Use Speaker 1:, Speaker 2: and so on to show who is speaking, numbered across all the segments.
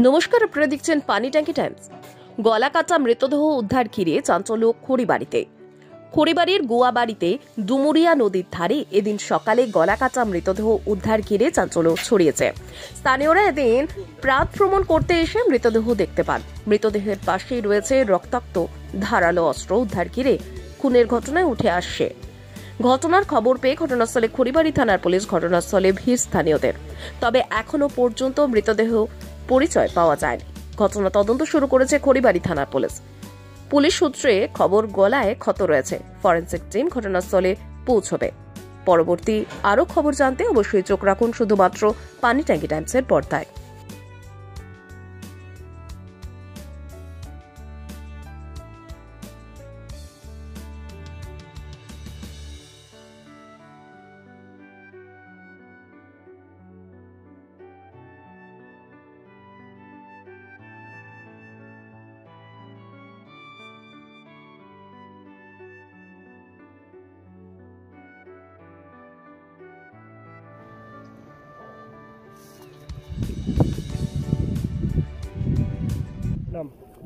Speaker 1: নমস্কার, আপনারা দেখছেন পানি ট্যাঙ্কি টাইমস। গলা কাটা মৃতদেহ উদ্ধার ঘিরে চাঞ্চল্য খড়িবাড়িতে। খড়িবাড়ির গুয়াবাড়িতে ডুমুরিয়া নদীর ধারে এদিন সকালে গলা কাটা মৃতদেহ উদ্ধার ঘিরে চাঞ্চল্য ছড়িয়েছে। স্থানীয়রা এদিন প্রাত ভ্রমণ করতে এসে মৃতদেহ দেখতে পান। মৃতদেহের পাশেই রয়েছে রক্তাক্ত ধারালো অস্ত্র। উদ্ধার ঘিরে খুনের ঘটনায় উঠে আসছে। ঘটনার খবর পেয়ে ঘটনাস্থলে খড়িবাড়ি থানার পুলিশ। ঘটনাস্থলে ভিড় স্থানীয়দের। তবে এখনো পর্যন্ত মৃতদেহ পরিচয় পাওয়া যায়নি। ঘটনা তদন্ত শুরু করেছে খড়িবাড়ি থানার পুলিশ। পুলিশ সূত্রে খবর গলায় ক্ষত রয়েছে। ফরেনসিক টিম ঘটনাস্থলে পৌঁছবে। পরবর্তী আরো খবর জানতে অবশ্যই চোখ রাখুন শুধুমাত্র পানি ট্যাঙ্কি টাইমসের পর্দায়।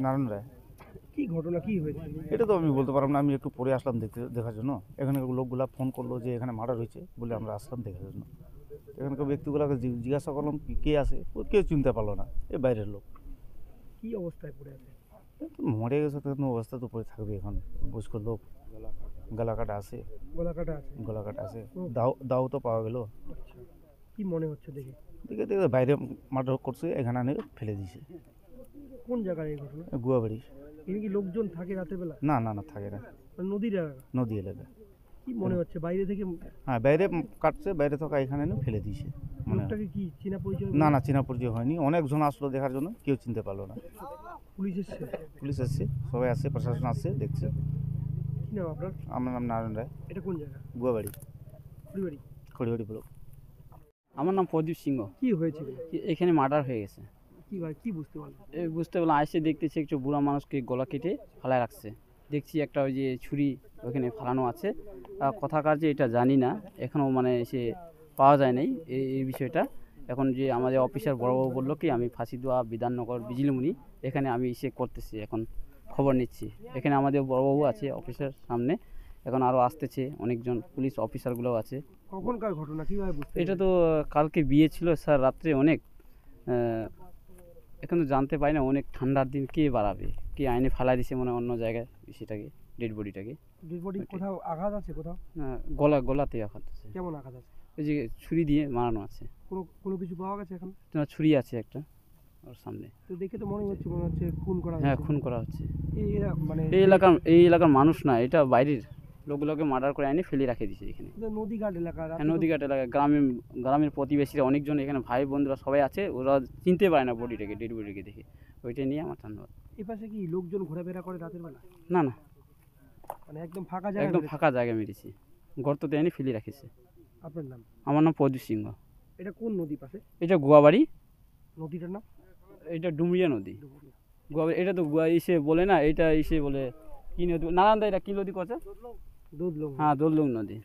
Speaker 2: নারায়ণ রায়।
Speaker 3: কি ঘটনা কি হয়েছে
Speaker 2: এটা তো আমি বলতে পারলাম না। আমি একটু পরে আসলাম দেখার জন্য। এখানে লোকগুলা ফোন করলো যে এখানে মার্ডার হয়েছে বলে আমরা আসলাম দেখার জন্য। এখানকার ব্যক্তিগুলোকে জিজ্ঞাসা করলাম কে আছে, ও কেউ চিনতে পারলো না। এ বাইরের লোক।
Speaker 3: কি অবস্থায় পড়ে আছে?
Speaker 2: মরে গেছে, তখন অবস্থা তো পড়ে থাকবে। এখন বয়স্ক লোক, গলা কাটা আছে। গলা কাটা আছে। দাও তো পাওয়া গেল।
Speaker 3: কি মনে হচ্ছে দেখে?
Speaker 2: দেখে বাইরে মার্ডার করছে, এখানে আনে ফেলে দিয়েছে।
Speaker 3: কোন জায়গায় এই ঘটনা?
Speaker 2: গুয়াবাড়ি।
Speaker 3: এখানে কি লোকজন থাকে রাতের বেলা?
Speaker 2: না না না, থাকে না।
Speaker 3: নদীর এলাকা?
Speaker 2: নদী এলাকা।
Speaker 3: কি মনে হচ্ছে বাইরে থেকে?
Speaker 2: হ্যাঁ, বাইরে কাটছে, বাইরে থাকা এখানে এনে ফেলে দিয়েছে।
Speaker 3: লোকটাকে কি চেনা পরিচয়?
Speaker 2: না না, চেনা পরিচয় হয়নি। অনেকজন আসলো দেখার জন্য, কেউ চিনতে পারলো না।
Speaker 3: পুলিশ এসছে?
Speaker 2: পুলিশ এসছে, সবাই আসছে, প্রশাসন আসছে, দেখছে।
Speaker 3: কি নাম আপনার?
Speaker 2: আমার নাম নারায়ণ রায়।
Speaker 3: এটা কোন জায়গা?
Speaker 2: গুয়াবাড়ি।
Speaker 3: খড়িবাড়ি?
Speaker 2: খড়িবাড়ি ব্লক।
Speaker 4: আমার নাম প্রদীপ সিংহ।
Speaker 3: কি হয়েছিল
Speaker 4: এখানে মার্ডার হয়ে গেছে।
Speaker 3: কি ভাই, কি বুঝতে পারলেন?
Speaker 4: বুঝতে পারলাম, আসে দেখতেছি একটু বুড়া মানুষকে গলা কেটে ফেলায় রাখছে। দেখছি একটা ওই যে ছুরি ওখানে ফেলানো আছে। কথাকার যে এটা জানি না, এখনও মানে সে পাওয়া যায় নাই এই বিষয়টা। এখন যে আমাদের অফিসার বড়বাবু বললো কি আমি ফাঁসিদোয়া বিধাননগর বিজলিমুনি এখানে আমি এসে করতেছি, এখন খবর নিচ্ছি। এখানে আমাদের বড়বাবু আছে অফিসার সামনে, এখন আরও আসতেছে অনেকজন পুলিশ অফিসারগুলোও আছে।
Speaker 3: কখনকার ঘটনা, কীভাবে বুঝতে?
Speaker 4: এটা তো কালকে বিয়ে ছিল স্যার, রাত্রে অনেক। এখন তো জানতে পারি না, অনেক ঠান্ডার দিন কে বাড়াবে, কে আইনে ফালা দিছে মনে অন্য জায়গায় সেটাকে, ডেড বডিটাকে।
Speaker 3: ডেড বডি কোথাও আঘাত আছে? কোথাও
Speaker 4: গলাতে আঘাত আছে।
Speaker 3: কেমন আঘাত আছে?
Speaker 4: ওই যে ছুরি দিয়ে মারানো আছে।
Speaker 3: কোনো কিছু পাওয়া গেছে এখন?
Speaker 4: ছুরি আছে একটা ওর সামনে।
Speaker 3: তো দেখে তো মনে হচ্ছে খুন করা হচ্ছে।
Speaker 4: হ্যাঁ, খুন করা হচ্ছে।
Speaker 3: মানে
Speaker 4: এই এলাকার মানুষ না, এটা বাইরের লোকগুলোকে মার্ডার করে আইনে ফেলে রাখে দিয়েছে এখানে।
Speaker 3: নদীঘাট এলাকা?
Speaker 4: হ্যাঁ, নদীঘাট এলাকা। গ্রামের প্রতিবেশীরা অনেকজন এখানে ভাই বন্ধুরা সবাই আছে, ওরা চিনতে পারে না বডিটাকে, ডেড বডিটাকে দেখে। ওইটাই নিয়ে আমার ধন্যবাদ।
Speaker 3: এপাশে কি লোকজন ঘোরাফেরা করে রাতের বেলা?
Speaker 4: না না,
Speaker 3: মানে একদম ফাঁকা জায়গা?
Speaker 4: একদম ফাঁকা জায়গা মেরেছি, গর্ততে এনে ফেলে রাখিছে।
Speaker 3: আপনার নাম?
Speaker 4: আমার নাম প্রদীপ সিংহ।
Speaker 3: এটা কোন নদী পাশে?
Speaker 4: এটা গুয়াবাড়ি।
Speaker 3: নদীটার নাম?
Speaker 4: এটা ডুমরিয়া নদী। গুয়াবাড়ি। এটা তো ইসে বলে না, এটা ইসে বলে কি নদী? নারায়ণ দা, এটা কি নদী করছে?
Speaker 3: দুধলুং।
Speaker 4: হ্যাঁ, দুধলুং নদী।